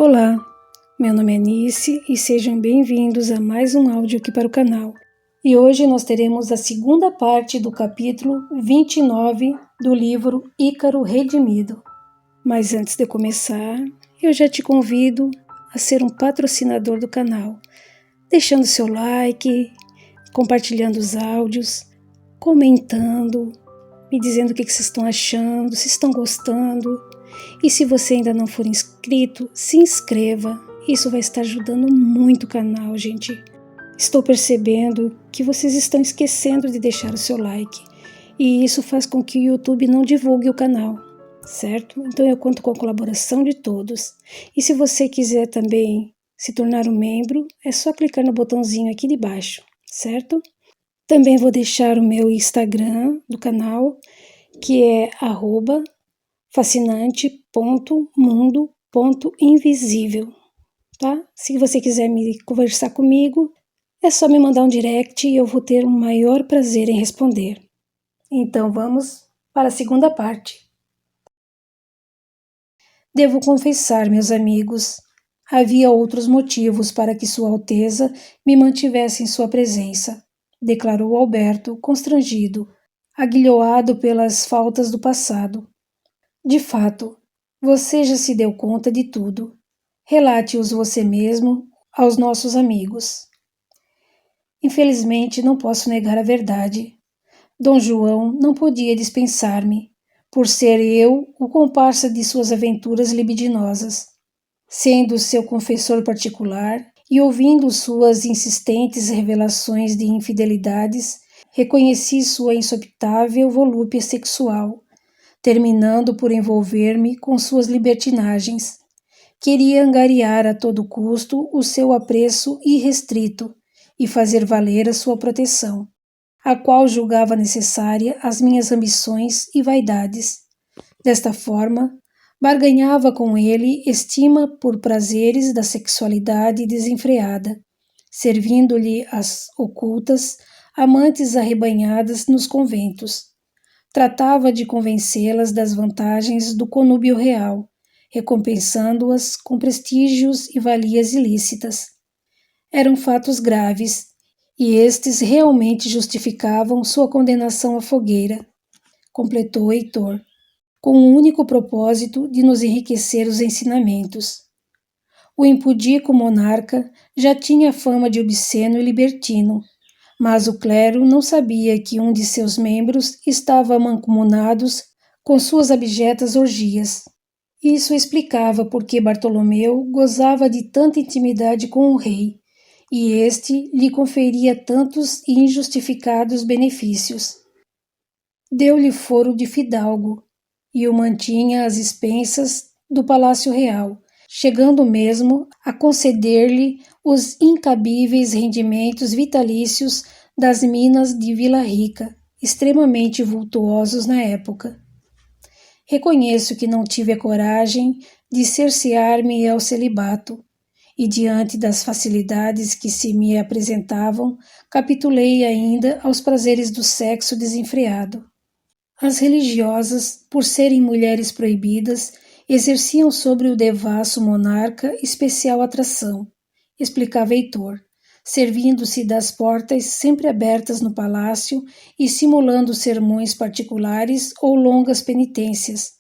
Olá, meu nome é Nice e sejam bem-vindos a mais um áudio aqui para o canal. E hoje nós teremos a segunda parte do capítulo 29 do livro Ícaro Redimido. Mas antes de começar, eu já te convido a ser um patrocinador do canal, deixando seu like, compartilhando os áudios, comentando, me dizendo o que vocês estão achando, se estão gostando. E se você ainda não for inscrito, se inscreva. Isso vai estar ajudando muito o canal, gente. Estou percebendo que vocês estão esquecendo de deixar o seu like. E isso faz com que o YouTube não divulgue o canal, certo? Então eu conto com a colaboração de todos. E se você quiser também se tornar um membro, é só clicar no botãozinho aqui de baixo, certo? Também vou deixar o meu Instagram do canal, que é @fascinante.mundo.invisível, tá? Se você quiser me conversar comigo, é só me mandar um direct e eu vou ter o maior prazer em responder. Então vamos para a segunda parte. Devo confessar, meus amigos, havia outros motivos para que Sua Alteza me mantivesse em sua presença, declarou Alberto, constrangido, aguilhoado pelas faltas do passado. De fato, você já se deu conta de tudo. Relate-os você mesmo aos nossos amigos. Infelizmente, não posso negar a verdade. Dom João não podia dispensar-me, por ser eu o comparsa de suas aventuras libidinosas. Sendo seu confessor particular e ouvindo suas insistentes revelações de infidelidades, reconheci sua insopitável volúpia sexual, terminando por envolver-me com suas libertinagens. Queria angariar a todo custo o seu apreço irrestrito e fazer valer a sua proteção, a qual julgava necessária às minhas ambições e vaidades. Desta forma, barganhava com ele estima por prazeres da sexualidade desenfreada, servindo-lhe as ocultas, amantes arrebanhadas nos conventos. Tratava de convencê-las das vantagens do conúbio real, recompensando-as com prestígios e valias ilícitas. Eram fatos graves, e estes realmente justificavam sua condenação à fogueira, completou Heitor, com o único propósito de nos enriquecer os ensinamentos. O impudico monarca já tinha fama de obsceno e libertino, mas o clero não sabia que um de seus membros estava mancomunados com suas abjetas orgias. Isso explicava por que Bartolomeu gozava de tanta intimidade com o rei, e este lhe conferia tantos e injustificados benefícios. Deu-lhe foro de fidalgo, e o mantinha às expensas do Palácio Real, chegando mesmo a conceder-lhe os incabíveis rendimentos vitalícios das minas de Vila Rica, extremamente vultuosos na época. Reconheço que não tive a coragem de cercear-me ao celibato, e diante das facilidades que se me apresentavam, capitulei ainda aos prazeres do sexo desenfreado. As religiosas, por serem mulheres proibidas, exerciam sobre o devasso monarca especial atração, explicava Heitor, servindo-se das portas sempre abertas no palácio e simulando sermões particulares ou longas penitências.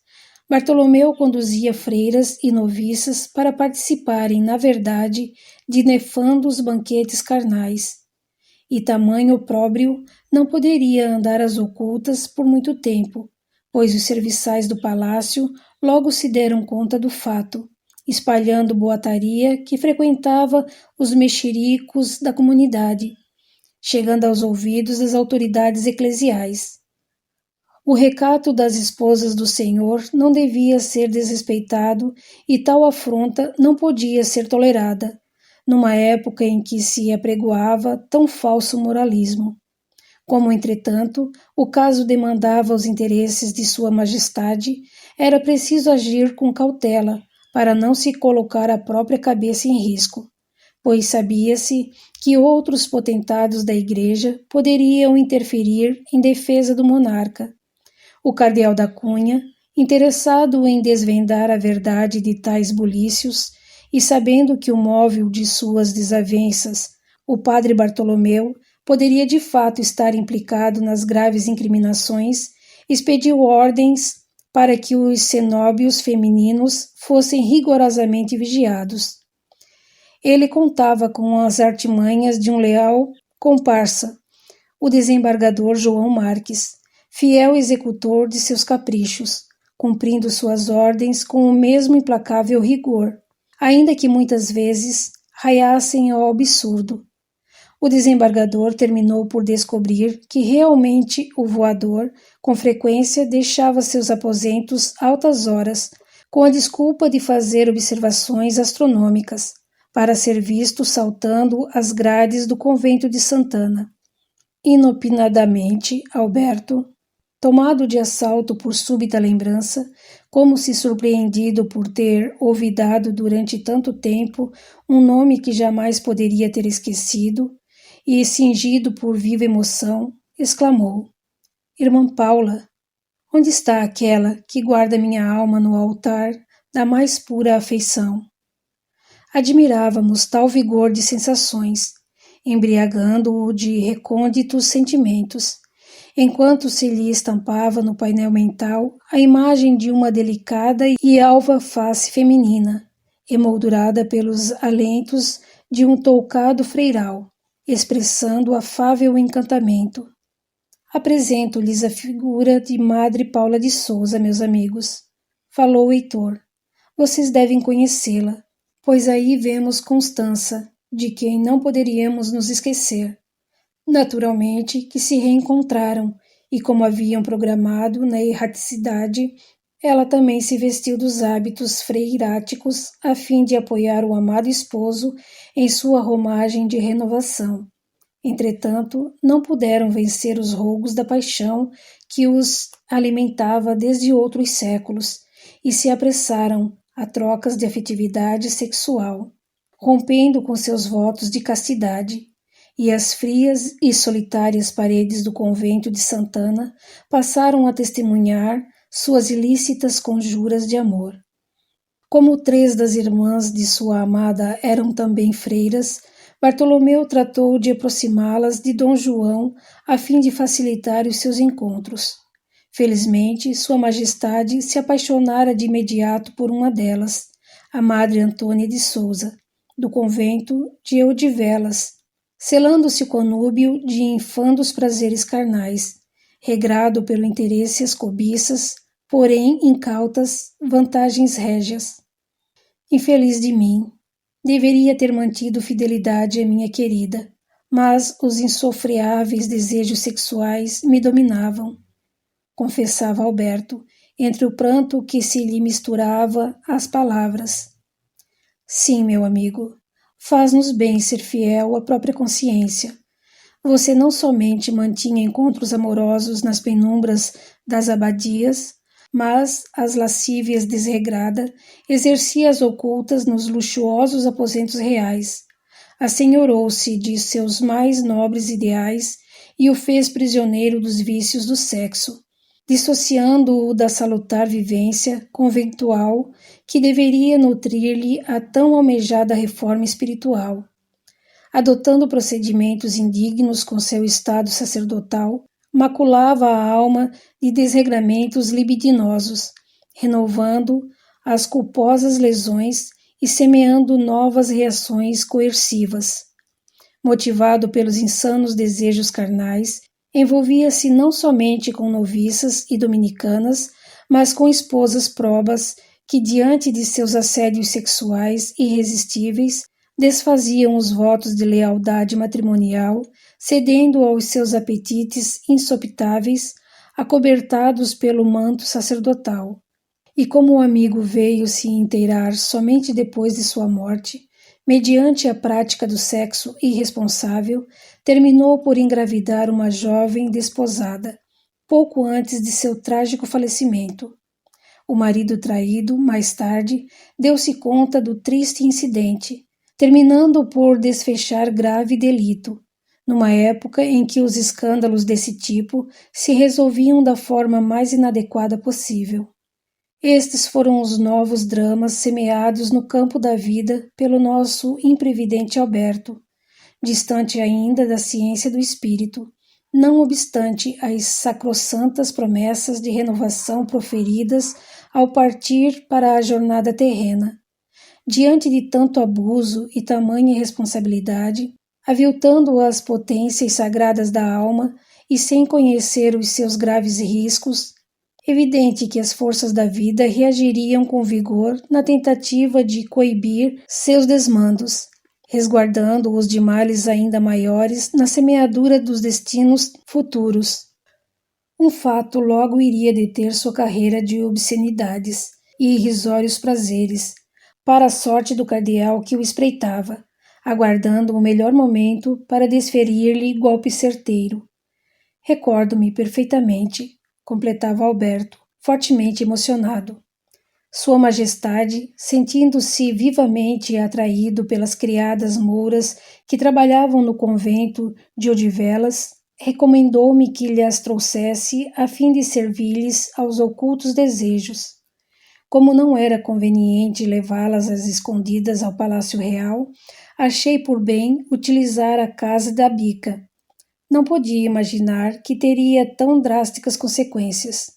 Bartolomeu conduzia freiras e noviças para participarem, na verdade, de nefandos banquetes carnais. E tamanho opróbrio não poderia andar às ocultas por muito tempo, pois os serviçais do palácio logo se deram conta do fato, espalhando boataria que frequentava os mexericos da comunidade, chegando aos ouvidos das autoridades eclesiais. O recato das esposas do Senhor não devia ser desrespeitado e tal afronta não podia ser tolerada, numa época em que se apregoava tão falso moralismo. Como, entretanto, o caso demandava os interesses de Sua Majestade, era preciso agir com cautela para não se colocar a própria cabeça em risco, pois sabia-se que outros potentados da Igreja poderiam interferir em defesa do monarca. O cardeal da Cunha, interessado em desvendar a verdade de tais bulícios, e sabendo que o móvel de suas desavenças, o padre Bartolomeu, poderia de fato estar implicado nas graves incriminações, expediu ordens para que os cenóbios femininos fossem rigorosamente vigiados. Ele contava com as artimanhas de um leal comparsa, o desembargador João Marques, fiel executor de seus caprichos, cumprindo suas ordens com o mesmo implacável rigor, ainda que muitas vezes raiassem ao absurdo. O desembargador terminou por descobrir que realmente o voador, com frequência, deixava seus aposentos altas horas, com a desculpa de fazer observações astronômicas, para ser visto saltando as grades do convento de Santana. Inopinadamente, Alberto, tomado de assalto por súbita lembrança, como se surpreendido por ter olvidado durante tanto tempo um nome que jamais poderia ter esquecido, e cingido por viva emoção, exclamou: Irmã Paula, onde está aquela que guarda minha alma no altar da mais pura afeição? Admirávamos tal vigor de sensações, embriagando-o de recônditos sentimentos, enquanto se lhe estampava no painel mental a imagem de uma delicada e alva face feminina, emoldurada pelos alentos de um toucado freiral, expressando afável encantamento. Apresento-lhes a figura de Madre Paula de Souza, meus amigos. Falou Heitor. Vocês devem conhecê-la, pois aí vemos Constança, de quem não poderíamos nos esquecer. Naturalmente que se reencontraram, e como haviam programado na erraticidade, ela também se vestiu dos hábitos freiráticos a fim de apoiar o amado esposo em sua romagem de renovação. Entretanto, não puderam vencer os rogos da paixão que os alimentava desde outros séculos e se apressaram a trocas de afetividade sexual, rompendo com seus votos de castidade, e as frias e solitárias paredes do convento de Santana passaram a testemunhar suas ilícitas conjuras de amor. Como 3 das irmãs de sua amada eram também freiras, Bartolomeu tratou de aproximá-las de Dom João a fim de facilitar os seus encontros. Felizmente, Sua Majestade se apaixonara de imediato por uma delas, a Madre Antônia de Souza, do convento de Eudivelas, selando-se o conúbio de infandos prazeres carnais, regrado pelo interesse às cobiças, porém incautas vantagens régias. Infeliz de mim, deveria ter mantido fidelidade à minha querida, mas os insofreáveis desejos sexuais me dominavam, confessava Alberto, entre o pranto que se lhe misturava às palavras. Sim, meu amigo, faz-nos bem ser fiel à própria consciência. Você não somente mantinha encontros amorosos nas penumbras das abadias, mas as lascívias desregrada exercia-as ocultas nos luxuosos aposentos reais. Assenhorou-se de seus mais nobres ideais e o fez prisioneiro dos vícios do sexo, dissociando-o da salutar vivência conventual que deveria nutrir-lhe a tão almejada reforma espiritual. Adotando procedimentos indignos com seu estado sacerdotal, maculava a alma de desregramentos libidinosos, renovando as culposas lesões e semeando novas reações coercivas. Motivado pelos insanos desejos carnais, envolvia-se não somente com noviças e dominicanas, mas com esposas probas que, diante de seus assédios sexuais irresistíveis, desfaziam os votos de lealdade matrimonial, cedendo aos seus apetites insopitáveis, acobertados pelo manto sacerdotal. E como o amigo veio se inteirar somente depois de sua morte, mediante a prática do sexo irresponsável, terminou por engravidar uma jovem desposada, pouco antes de seu trágico falecimento. O marido traído, mais tarde, deu-se conta do triste incidente, terminando por desfechar grave delito, numa época em que os escândalos desse tipo se resolviam da forma mais inadequada possível. Estes foram os novos dramas semeados no campo da vida pelo nosso imprevidente Alberto, distante ainda da ciência do espírito, não obstante as sacrossantas promessas de renovação proferidas ao partir para a jornada terrena. Diante de tanto abuso e tamanha irresponsabilidade, aviltando as potências sagradas da alma e sem conhecer os seus graves riscos, evidente que as forças da vida reagiriam com vigor na tentativa de coibir seus desmandos, resguardando-os de males ainda maiores na semeadura dos destinos futuros. Um fato logo iria deter sua carreira de obscenidades e irrisórios prazeres, para a sorte do cardeal que o espreitava, aguardando o melhor momento para desferir-lhe golpe certeiro. Recordo-me perfeitamente, completava Alberto, fortemente emocionado. Sua Majestade, sentindo-se vivamente atraído pelas criadas mouras que trabalhavam no convento de Odivelas, recomendou-me que lhes trouxesse a fim de servir-lhes aos ocultos desejos. Como não era conveniente levá-las às escondidas ao Palácio Real, achei por bem utilizar a casa da Bica. Não podia imaginar que teria tão drásticas consequências.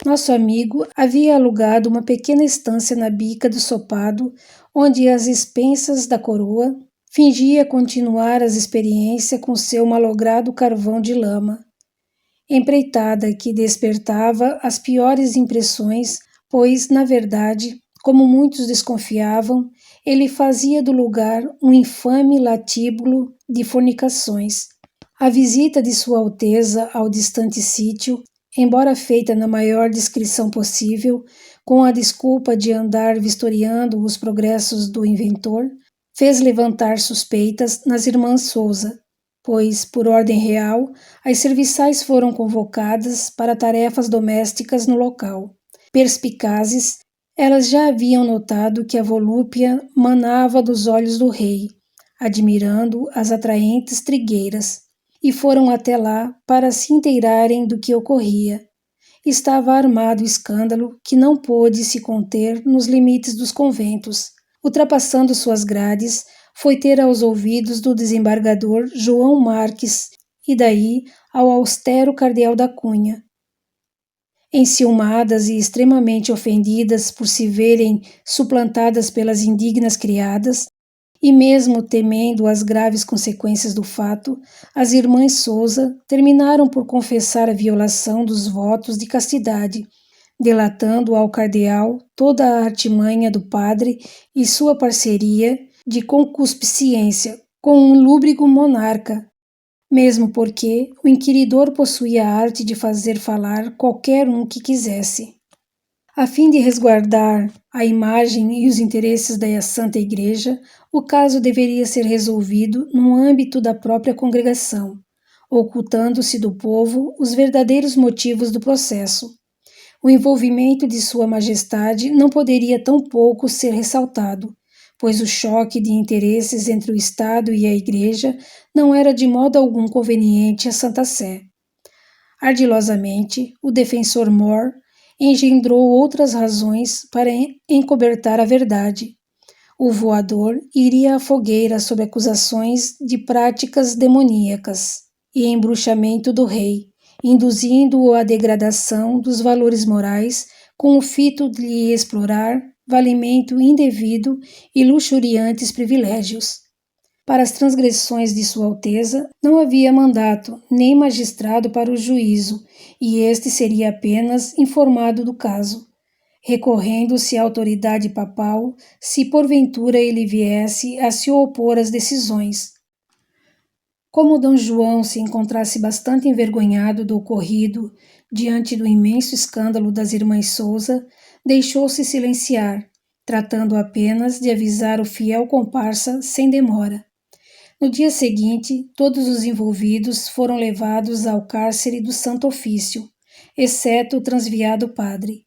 Nosso amigo havia alugado uma pequena estância na Bica do Sopado, onde, às expensas da coroa, fingia continuar as experiências com seu malogrado carvão de lama. Empreitada que despertava as piores impressões, pois, na verdade, como muitos desconfiavam, ele fazia do lugar um infame latíbulo de fornicações. A visita de Sua Alteza ao distante sítio, embora feita na maior discrição possível, com a desculpa de andar vistoriando os progressos do inventor, fez levantar suspeitas nas irmãs Sousa, pois, por ordem real, as serviçais foram convocadas para tarefas domésticas no local. Perspicazes, elas já haviam notado que a volúpia manava dos olhos do rei, admirando as atraentes trigueiras, e foram até lá para se inteirarem do que ocorria. Estava armado o escândalo que não pôde se conter nos limites dos conventos. Ultrapassando suas grades, foi ter aos ouvidos do desembargador João Marques e daí ao austero cardeal da Cunha. Enciumadas e extremamente ofendidas por se verem suplantadas pelas indignas criadas, e mesmo temendo as graves consequências do fato, as irmãs Sousa terminaram por confessar a violação dos votos de castidade, delatando ao cardeal toda a artimanha do padre e sua parceria de concupiscência com um lúbrigo monarca, mesmo porque o inquiridor possuía a arte de fazer falar qualquer um que quisesse. A fim de resguardar a imagem e os interesses da Santa Igreja, o caso deveria ser resolvido no âmbito da própria congregação, ocultando-se do povo os verdadeiros motivos do processo. O envolvimento de Sua Majestade não poderia tampouco ser ressaltado, pois o choque de interesses entre o Estado e a Igreja não era de modo algum conveniente à Santa Sé. Ardilosamente, o defensor Mor engendrou outras razões para encobertar a verdade. O voador iria à fogueira sob acusações de práticas demoníacas e embruxamento do rei, induzindo-o à degradação dos valores morais com o fito de lhe explorar valimento indevido e luxuriantes privilégios. Para as transgressões de Sua Alteza não havia mandato nem magistrado para o juízo, e este seria apenas informado do caso, recorrendo-se à autoridade papal se porventura ele viesse a se opor às decisões. Como D. João se encontrasse bastante envergonhado do ocorrido diante do imenso escândalo das irmãs Sousa, deixou-se silenciar, tratando apenas de avisar o fiel comparsa sem demora. No dia seguinte, todos os envolvidos foram levados ao cárcere do Santo Ofício, exceto o transviado padre.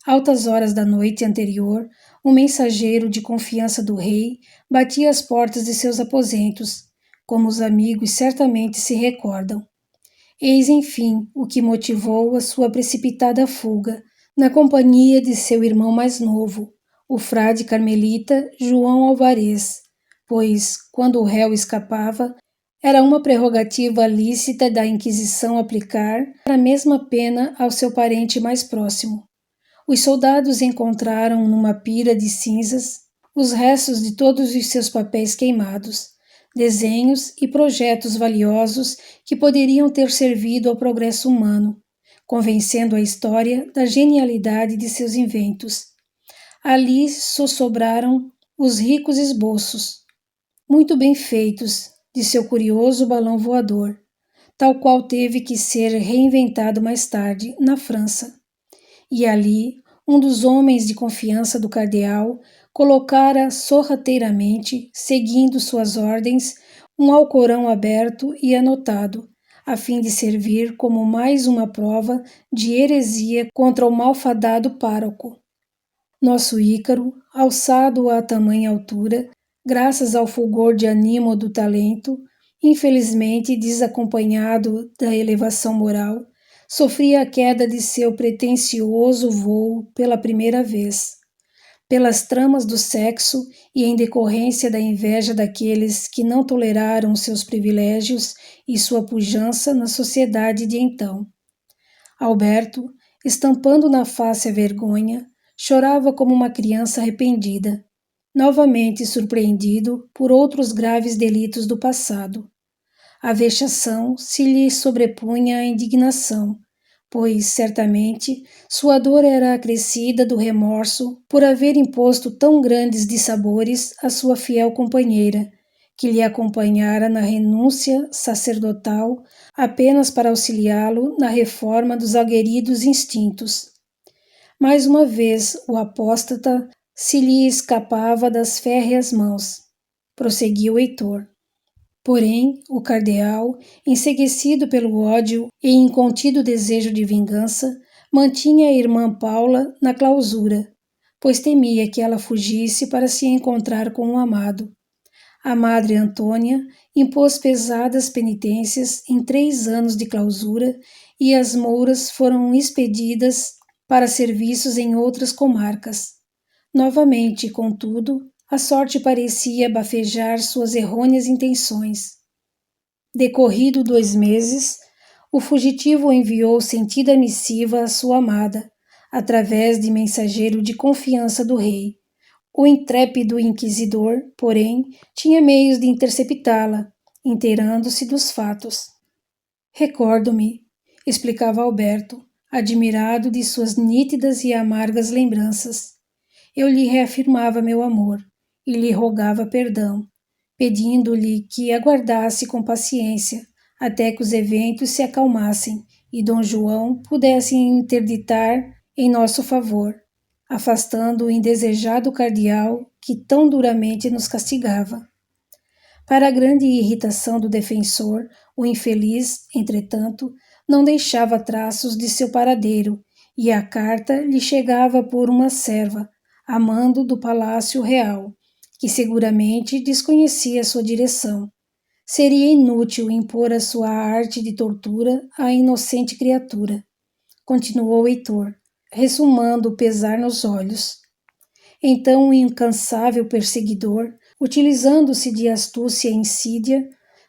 Altas horas da noite anterior, um mensageiro de confiança do rei batia às portas de seus aposentos, como os amigos certamente se recordam. Eis, enfim, o que motivou a sua precipitada fuga, na companhia de seu irmão mais novo, o frade carmelita João Alvarez, pois, quando o réu escapava, era uma prerrogativa lícita da Inquisição aplicar a mesma pena ao seu parente mais próximo. Os soldados encontraram numa pira de cinzas os restos de todos os seus papéis queimados, desenhos e projetos valiosos que poderiam ter servido ao progresso humano, convencendo a história da genialidade de seus inventos. Ali só sobraram os ricos esboços, muito bem feitos, de seu curioso balão voador, tal qual teve que ser reinventado mais tarde, na França. E ali, um dos homens de confiança do cardeal colocara sorrateiramente, seguindo suas ordens, um alcorão aberto e anotado, a fim de servir como mais uma prova de heresia contra o malfadado pároco. Nosso Ícaro, alçado a tamanha altura, graças ao fulgor de ânimo do talento, infelizmente desacompanhado da elevação moral, sofria a queda de seu pretensioso vôo pela primeira vez. Pelas tramas do sexo e em decorrência da inveja daqueles que não toleraram seus privilégios e sua pujança na sociedade de então. Alberto, estampando na face a vergonha, chorava como uma criança arrependida, novamente surpreendido por outros graves delitos do passado. A vexação se lhe sobrepunha à indignação, pois, certamente, sua dor era acrescida do remorso por haver imposto tão grandes dissabores à sua fiel companheira, que lhe acompanhara na renúncia sacerdotal apenas para auxiliá-lo na reforma dos aguerridos instintos. Mais uma vez o apóstata se lhe escapava das férreas mãos. Prosseguiu Heitor. Porém, o cardeal, enceguecido pelo ódio e incontido desejo de vingança, mantinha a irmã Paula na clausura, pois temia que ela fugisse para se encontrar com o amado. A madre Antônia impôs pesadas penitências em 3 anos de clausura e as mouras foram expedidas para serviços em outras comarcas. Novamente, contudo, a sorte parecia bafejar suas errôneas intenções. Decorrido 2 meses, o fugitivo enviou sentida missiva à sua amada, através de mensageiro de confiança do rei. O intrépido inquisidor, porém, tinha meios de interceptá-la, inteirando-se dos fatos. Recordo-me, explicava Alberto, admirado de suas nítidas e amargas lembranças. Eu lhe reafirmava meu amor e lhe rogava perdão, pedindo-lhe que aguardasse com paciência até que os eventos se acalmassem e Dom João pudesse interditar em nosso favor, afastando o indesejado cardeal que tão duramente nos castigava. Para a grande irritação do defensor, o infeliz, entretanto, não deixava traços de seu paradeiro, e a carta lhe chegava por uma serva, a mando do Palácio Real, que seguramente desconhecia sua direção. Seria inútil impor a sua arte de tortura à inocente criatura, continuou Heitor, ressumando o pesar nos olhos. Então o incansável perseguidor, utilizando-se de astúcia e insídia,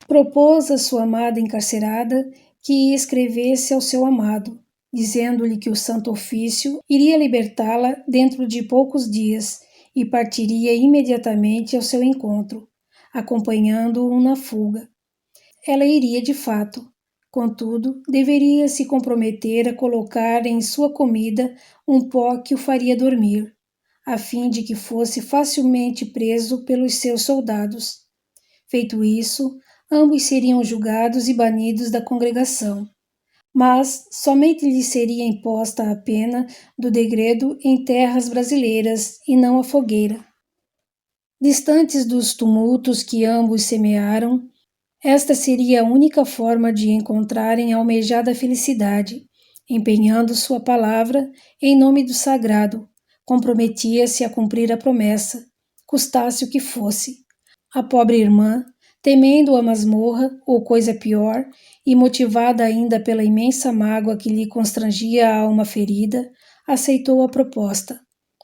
propôs à sua amada encarcerada que escrevesse ao seu amado, dizendo-lhe que o Santo Ofício iria libertá-la dentro de poucos dias e partiria imediatamente ao seu encontro, acompanhando-o na fuga. Ela iria de fato, contudo, deveria se comprometer a colocar em sua comida um pó que o faria dormir, a fim de que fosse facilmente preso pelos seus soldados. Feito isso, ambos seriam julgados e banidos da congregação, mas somente lhe seria imposta a pena do degredo em terras brasileiras e não a fogueira. Distantes dos tumultos que ambos semearam, esta seria a única forma de encontrarem a almejada felicidade. Empenhando sua palavra em nome do sagrado, comprometia-se a cumprir a promessa, custasse o que fosse. A pobre irmã, temendo a masmorra ou coisa pior, e motivada ainda pela imensa mágoa que lhe constrangia a alma ferida, aceitou a proposta,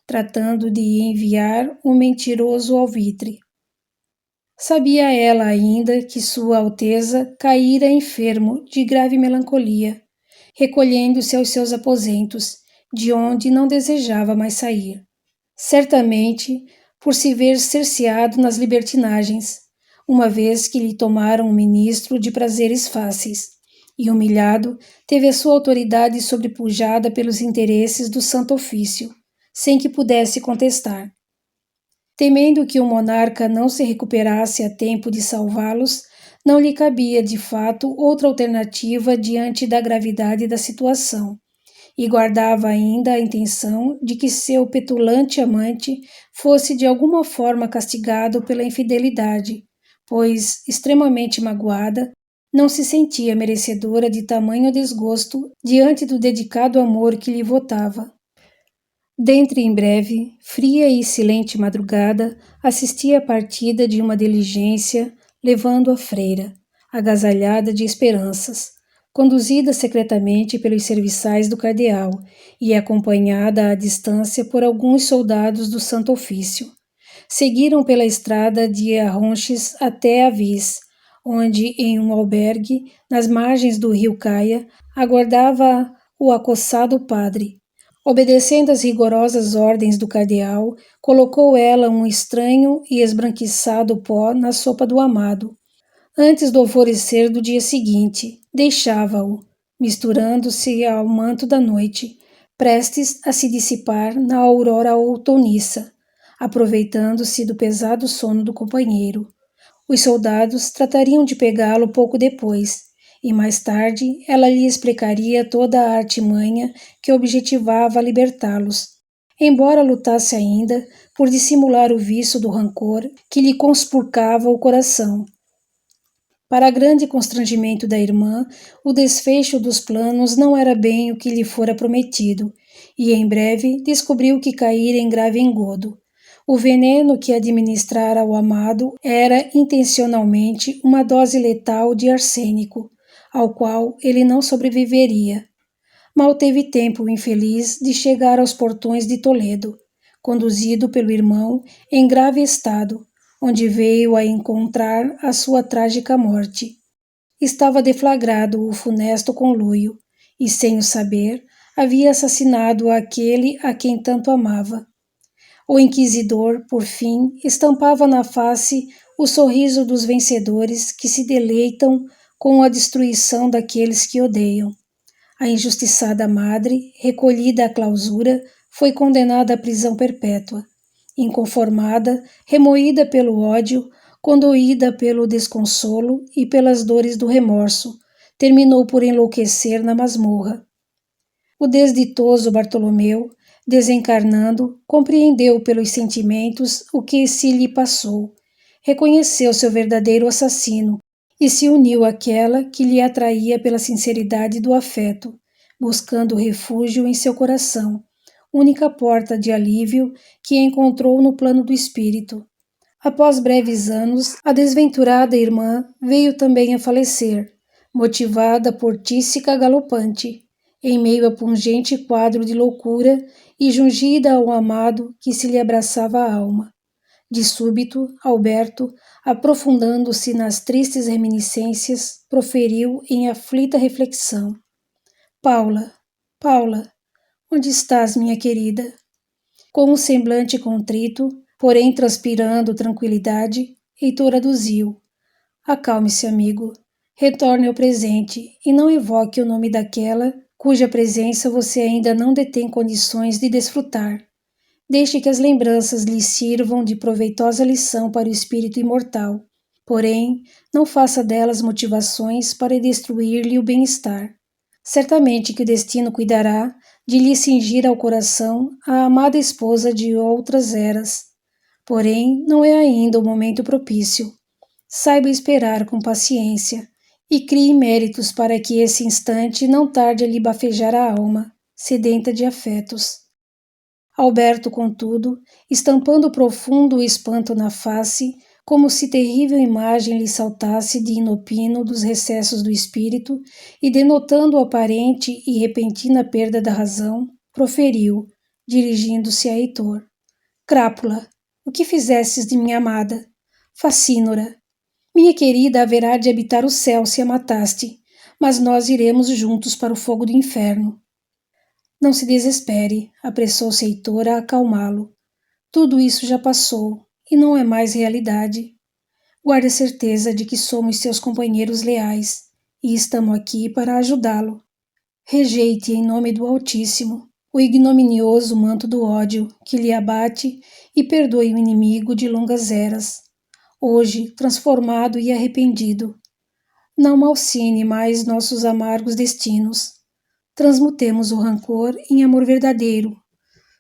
tratando de enviar um mentiroso alvitre. Sabia ela ainda que Sua Alteza caíra enfermo de grave melancolia, recolhendo-se aos seus aposentos, de onde não desejava mais sair. Certamente por se ver cerceado nas libertinagens, uma vez que lhe tomaram um ministro de prazeres fáceis, e humilhado, teve a sua autoridade sobrepujada pelos interesses do Santo Ofício, sem que pudesse contestar. Temendo que o monarca não se recuperasse a tempo de salvá-los, não lhe cabia, de fato, outra alternativa diante da gravidade da situação, e guardava ainda a intenção de que seu petulante amante fosse de alguma forma castigado pela infidelidade, pois, extremamente magoada, não se sentia merecedora de tamanho desgosto diante do dedicado amor que lhe votava. Dentre em breve, fria e silente madrugada, assistia à partida de uma diligência, levando a freira, agasalhada de esperanças, conduzida secretamente pelos serviçais do cardeal e acompanhada à distância por alguns soldados do Santo Ofício. Seguiram pela estrada de Arronches até Avis, onde, em um albergue, nas margens do rio Caia, aguardava o acossado padre. Obedecendo às rigorosas ordens do cardeal, colocou ela um estranho e esbranquiçado pó na sopa do amado. Antes do alvorecer do dia seguinte, deixava-o, misturando-se ao manto da noite, prestes a se dissipar na aurora outonissa, aproveitando-se do pesado sono do companheiro. Os soldados tratariam de pegá-lo pouco depois, e mais tarde ela lhe explicaria toda a artimanha que objetivava libertá-los, embora lutasse ainda por dissimular o vício do rancor que lhe conspurcava o coração. Para grande constrangimento da irmã, o desfecho dos planos não era bem o que lhe fora prometido, e em breve descobriu que caíra em grave engodo. O veneno que administrara ao amado era intencionalmente uma dose letal de arsênico, ao qual ele não sobreviveria. Mal teve tempo o infeliz de chegar aos portões de Toledo, conduzido pelo irmão em grave estado, onde veio a encontrar a sua trágica morte. Estava deflagrado o funesto conluio, e, sem o saber, havia assassinado aquele a quem tanto amava. O inquisidor, por fim, estampava na face o sorriso dos vencedores que se deleitam com a destruição daqueles que odeiam. A injustiçada madre, recolhida à clausura, foi condenada à prisão perpétua. Inconformada, remoída pelo ódio, condoída pelo desconsolo e pelas dores do remorso, terminou por enlouquecer na masmorra. O desditoso Bartolomeu, desencarnando, compreendeu pelos sentimentos o que se lhe passou, reconheceu seu verdadeiro assassino e se uniu àquela que lhe atraía pela sinceridade do afeto, buscando refúgio em seu coração, única porta de alívio que encontrou no plano do espírito. Após breves anos, a desventurada irmã veio também a falecer, motivada por tísica galopante, em meio a pungente quadro de loucura e jungida ao amado que se lhe abraçava a alma. De súbito, Alberto, aprofundando-se nas tristes reminiscências, proferiu em aflita reflexão: Paula, Paula, onde estás, minha querida? Com um semblante contrito, porém transpirando tranquilidade, Heitor aduziu: acalme-se, amigo. Retorne ao presente e não evoque o nome daquela cuja presença você ainda não detém condições de desfrutar. Deixe que as lembranças lhe sirvam de proveitosa lição para o espírito imortal, porém, não faça delas motivações para destruir-lhe o bem-estar. Certamente que o destino cuidará de lhe cingir ao coração a amada esposa de outras eras. Porém, não é ainda o momento propício. Saiba esperar com paciência e crie méritos para que esse instante não tarde a lhe bafejar a alma, sedenta de afetos. Alberto, contudo, estampando profundo espanto na face, como se terrível imagem lhe saltasse de inopino dos recessos do espírito e denotando aparente e repentina perda da razão, proferiu, dirigindo-se a Heitor. Crápula, o que fizestes de minha amada? Facínora, minha querida haverá de habitar o céu se a mataste, mas nós iremos juntos para o fogo do inferno. Não se desespere, apressou-se Heitor a acalmá-lo. Tudo isso já passou e não é mais realidade. Guarde a certeza de que somos seus companheiros leais e estamos aqui para ajudá-lo. Rejeite em nome do Altíssimo o ignominioso manto do ódio que lhe abate e perdoe o inimigo de longas eras, hoje transformado e arrependido. Não malsine mais nossos amargos destinos. Transmutemos o rancor em amor verdadeiro.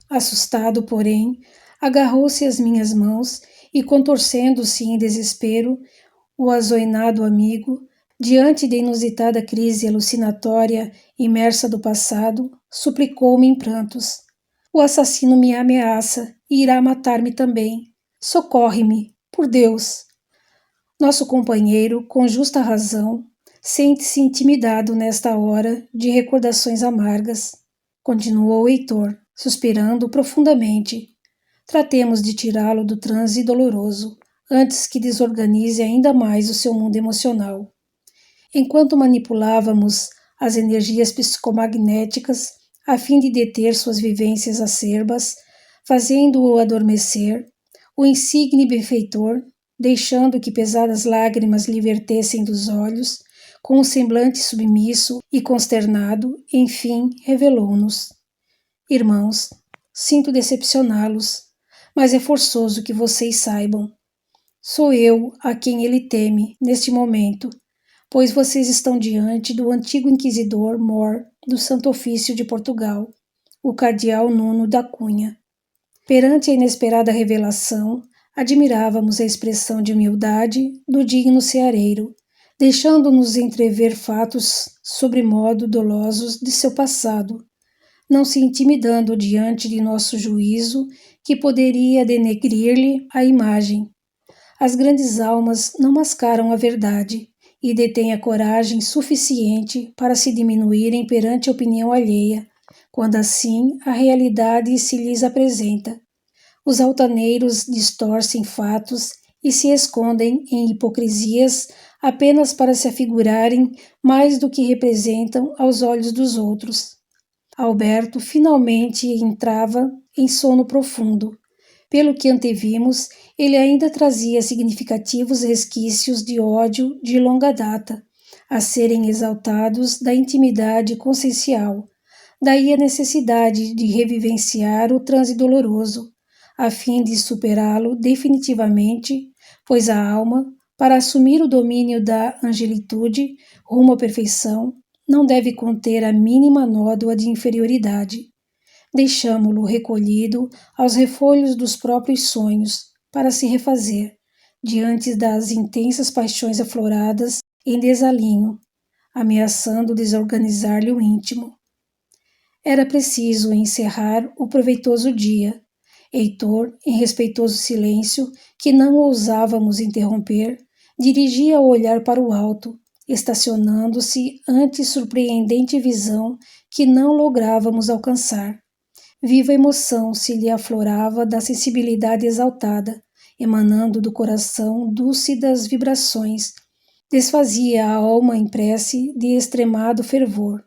Assustado, porém, agarrou-se às minhas mãos e, contorcendo-se em desespero, o azoinado amigo, diante da inusitada crise alucinatória imersa do passado, suplicou-me em prantos. O assassino me ameaça e irá matar-me também. Socorre-me, por Deus! Nosso companheiro, com justa razão, sente-se intimidado nesta hora de recordações amargas. Continuou Heitor, suspirando profundamente. Tratemos de tirá-lo do transe doloroso, antes que desorganize ainda mais o seu mundo emocional. Enquanto manipulávamos as energias psicomagnéticas a fim de deter suas vivências acerbas, fazendo-o adormecer, o insigne benfeitor, deixando que pesadas lágrimas lhe vertessem dos olhos, com um semblante submisso e consternado, enfim, revelou-nos. Irmãos, sinto decepcioná-los, mas é forçoso que vocês saibam. Sou eu a quem ele teme, neste momento, pois vocês estão diante do antigo inquisidor mor do Santo Ofício de Portugal, o cardeal Nuno da Cunha. Perante a inesperada revelação, admirávamos a expressão de humildade do digno ceareiro, deixando-nos entrever fatos sobremodo dolosos de seu passado, não se intimidando diante de nosso juízo que poderia denegrir-lhe a imagem. As grandes almas não mascaram a verdade e detêm a coragem suficiente para se diminuírem perante a opinião alheia, quando assim a realidade se lhes apresenta. Os altaneiros distorcem fatos e se escondem em hipocrisias apenas para se afigurarem mais do que representam aos olhos dos outros. Alberto finalmente entrava em sono profundo. Pelo que antevimos, ele ainda trazia significativos resquícios de ódio de longa data, a serem exaltados da intimidade consciencial. Daí a necessidade de revivenciar o transe doloroso, a fim de superá-lo definitivamente, pois a alma, para assumir o domínio da angelitude rumo à perfeição, não deve conter a mínima nódoa de inferioridade. Deixamo-lo recolhido aos refolhos dos próprios sonhos, para se refazer, diante das intensas paixões afloradas em desalinho, ameaçando desorganizar-lhe o íntimo. Era preciso encerrar o proveitoso dia. Heitor, em respeitoso silêncio, que não ousávamos interromper, dirigia o olhar para o alto, estacionando-se ante surpreendente visão que não lográvamos alcançar. Viva emoção se lhe aflorava da sensibilidade exaltada, emanando do coração dúlcidas vibrações, desfazia a alma em prece de extremado fervor.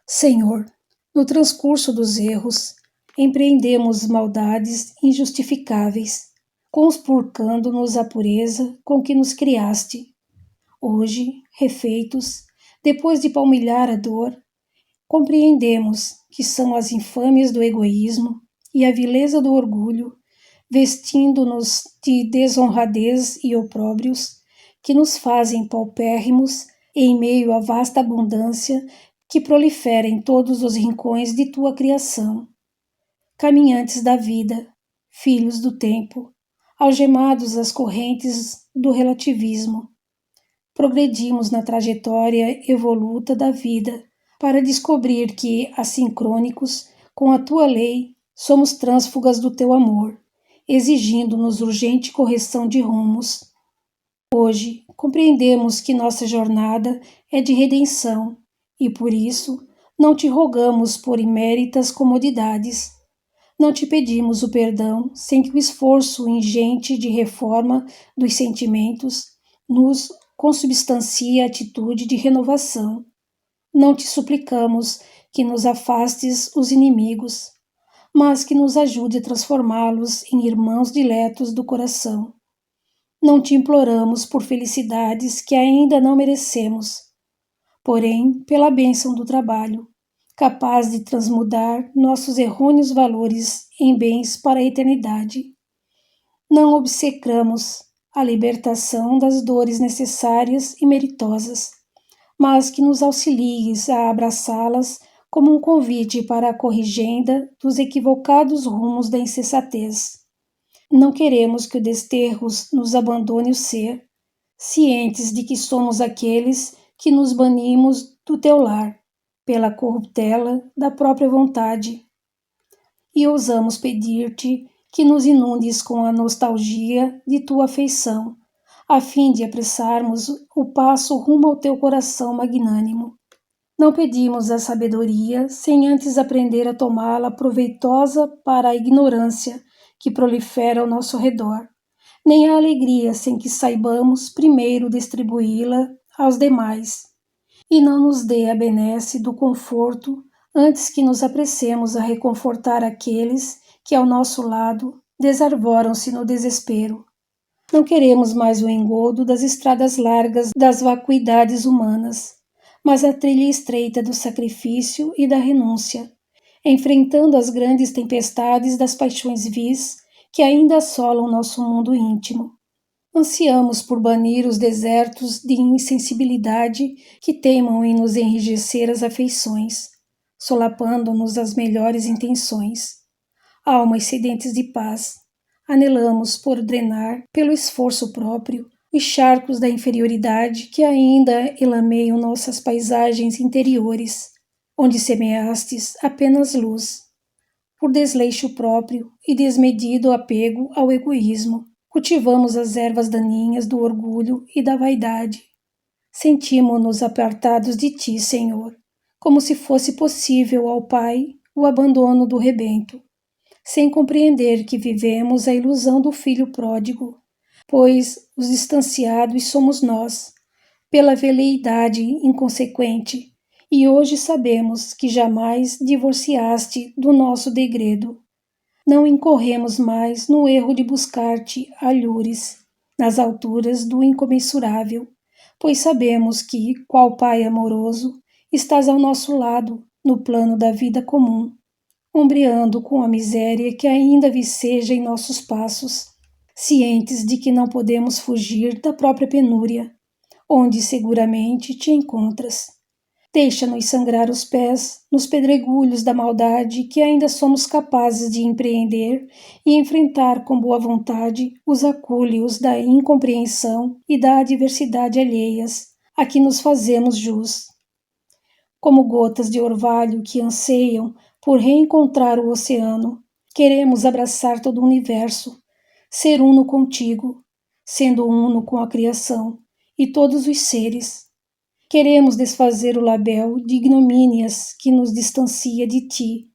Senhor, no transcurso dos erros, empreendemos maldades injustificáveis, conspurcando-nos a pureza com que nos criaste. Hoje, refeitos, depois de palmilhar a dor, compreendemos que são as infâmias do egoísmo e a vileza do orgulho, vestindo-nos de desonradez e opróbrios, que nos fazem paupérrimos em meio à vasta abundância que prolifera em todos os rincões de tua criação. Caminhantes da vida, filhos do tempo, algemados às correntes do relativismo, progredimos na trajetória evoluta da vida, para descobrir que, assincrônicos com a tua lei, somos trânsfugas do teu amor, exigindo-nos urgente correção de rumos. Hoje, compreendemos que nossa jornada é de redenção e, por isso, Não te rogamos por iméritas comodidades. Não te pedimos o perdão sem que o esforço ingente de reforma dos sentimentos nos consubstancie a atitude de renovação. Não te suplicamos que nos afastes os inimigos, mas que nos ajude a transformá-los em irmãos diletos do coração. Não te imploramos por felicidades que ainda não merecemos, porém pela bênção do trabalho, capaz de transmudar nossos errôneos valores em bens para a eternidade. Não obcecamos a libertação das dores necessárias e meritosas, mas que nos auxilies a abraçá-las como um convite para a corrigenda dos equivocados rumos da insensatez. Não queremos que o desterros nos abandone o ser, cientes de que somos aqueles que nos banimos do teu lar, pela corruptela da própria vontade. E ousamos pedir-te que nos inundes com a nostalgia de tua afeição, a fim de apressarmos o passo rumo ao teu coração magnânimo. Não pedimos a sabedoria sem antes aprender a tomá-la proveitosa para a ignorância que prolifera ao nosso redor, nem a alegria sem que saibamos primeiro distribuí-la aos demais. E não nos dê a benesse do conforto antes que nos apressemos a reconfortar aqueles que ao nosso lado desarvoram-se no desespero. Não queremos mais o engodo das estradas largas das vacuidades humanas, mas a trilha estreita do sacrifício e da renúncia, enfrentando as grandes tempestades das paixões vis que ainda assolam nosso mundo íntimo. Ansiamos por banir os desertos de insensibilidade que teimam em nos enrijecer as afeições, solapando-nos as melhores intenções. Almas sedentes de paz, anelamos por drenar, pelo esforço próprio, os charcos da inferioridade que ainda elameiam nossas paisagens interiores, onde semeastes apenas luz. Por desleixo próprio e desmedido apego ao egoísmo, cultivamos as ervas daninhas do orgulho e da vaidade. Sentimos-nos apartados de ti, Senhor, como se fosse possível ao Pai o abandono do rebento, sem compreender que vivemos a ilusão do filho pródigo, pois os distanciados somos nós, pela veleidade inconsequente, e hoje sabemos que jamais divorciaste do nosso degredo. Não incorremos mais no erro de buscar-te alhures, nas alturas do incomensurável, pois sabemos que, qual Pai amoroso, estás ao nosso lado, no plano da vida comum, ombreando com a miséria que ainda viceja em nossos passos, cientes de que não podemos fugir da própria penúria, onde seguramente te encontras. Deixa-nos sangrar os pés nos pedregulhos da maldade que ainda somos capazes de empreender e enfrentar com boa vontade os acúlios da incompreensão e da adversidade alheias a que nos fazemos jus. Como gotas de orvalho que anseiam por reencontrar o oceano, queremos abraçar todo o universo, ser uno contigo, sendo uno com a criação e todos os seres. Queremos desfazer o labéu de ignomínias que nos distancia de ti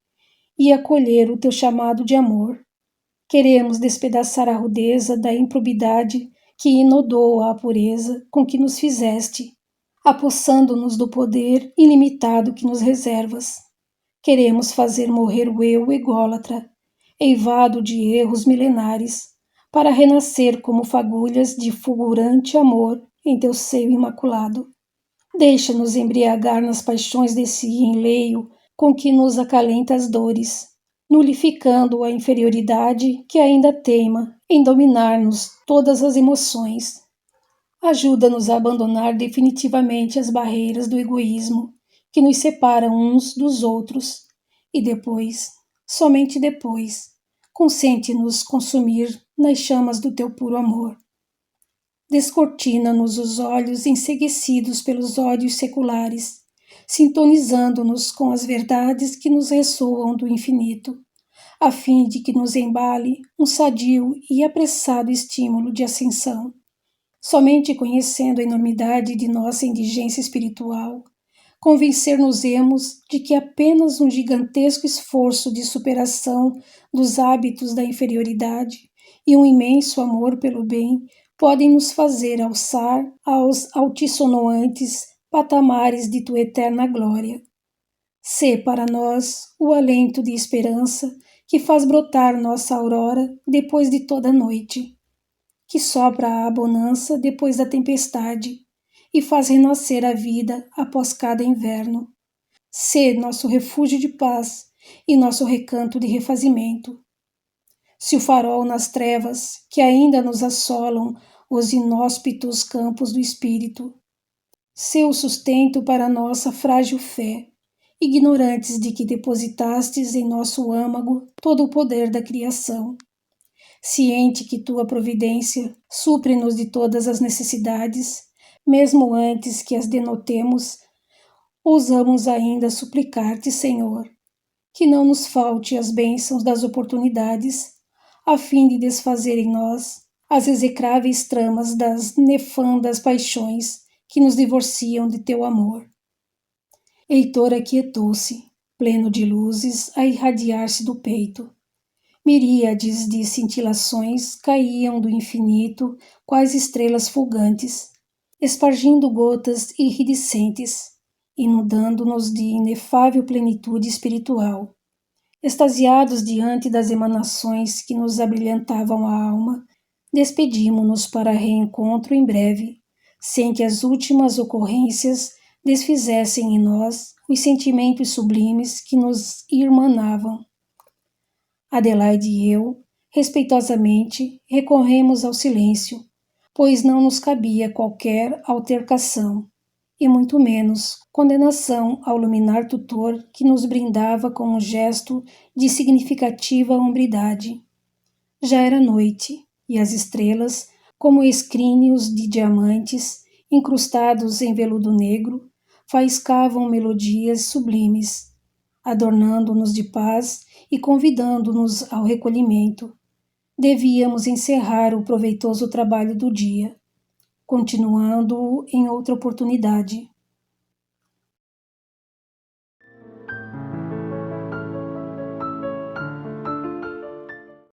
e acolher o teu chamado de amor. Queremos despedaçar a rudeza da improbidade que inodoa a pureza com que nos fizeste, apossando-nos do poder ilimitado que nos reservas. Queremos fazer morrer o eu ególatra, eivado de erros milenares, para renascer como fagulhas de fulgurante amor em teu seio imaculado. Deixa-nos embriagar nas paixões desse enleio com que nos acalenta as dores, nulificando a inferioridade que ainda teima em dominar-nos todas as emoções. Ajuda-nos a abandonar definitivamente as barreiras do egoísmo que nos separam uns dos outros e depois, somente depois, consente-nos consumir nas chamas do teu puro amor. Descortina-nos os olhos enceguecidos pelos ódios seculares, sintonizando-nos com as verdades que nos ressoam do infinito, a fim de que nos embale um sadio e apressado estímulo de ascensão. Somente conhecendo a enormidade de nossa indigência espiritual, convencer-nos-emos de que apenas um gigantesco esforço de superação dos hábitos da inferioridade e um imenso amor pelo bem podem nos fazer alçar aos altissonoantes patamares de tua eterna glória. Sê para nós o alento de esperança que faz brotar nossa aurora depois de toda a noite, que sopra a bonança depois da tempestade e faz renascer a vida após cada inverno. Sê nosso refúgio de paz e nosso recanto de refazimento. Se o farol nas trevas que ainda nos assolam os inóspitos campos do espírito, sê o sustento para nossa frágil fé, ignorantes de que depositastes em nosso âmago todo o poder da criação. Ciente que tua providência supre-nos de todas as necessidades, mesmo antes que as denotemos, ousamos ainda suplicar-te, Senhor, que não nos falte as bênçãos das oportunidades, a fim de desfazer em nós as execráveis tramas das nefandas paixões que nos divorciam de teu amor. Heitor aquietou-se, pleno de luzes a irradiar-se do peito. Miríades de cintilações caíam do infinito, quais estrelas fulgantes, espargindo gotas iridescentes, inundando-nos de inefável plenitude espiritual. Extasiados diante das emanações que nos abrilhantavam a alma, despedimo-nos para reencontro em breve, sem que as últimas ocorrências desfizessem em nós os sentimentos sublimes que nos irmanavam. Adelaide e eu, respeitosamente, recorremos ao silêncio, pois não nos cabia qualquer altercação, e muito menos condenação ao luminar tutor que nos brindava com um gesto de significativa hombridade. Já era noite, e as estrelas, como escrínios de diamantes, incrustados em veludo negro, faiscavam melodias sublimes, adornando-nos de paz e convidando-nos ao recolhimento. Devíamos encerrar o proveitoso trabalho do dia, continuando-o em outra oportunidade.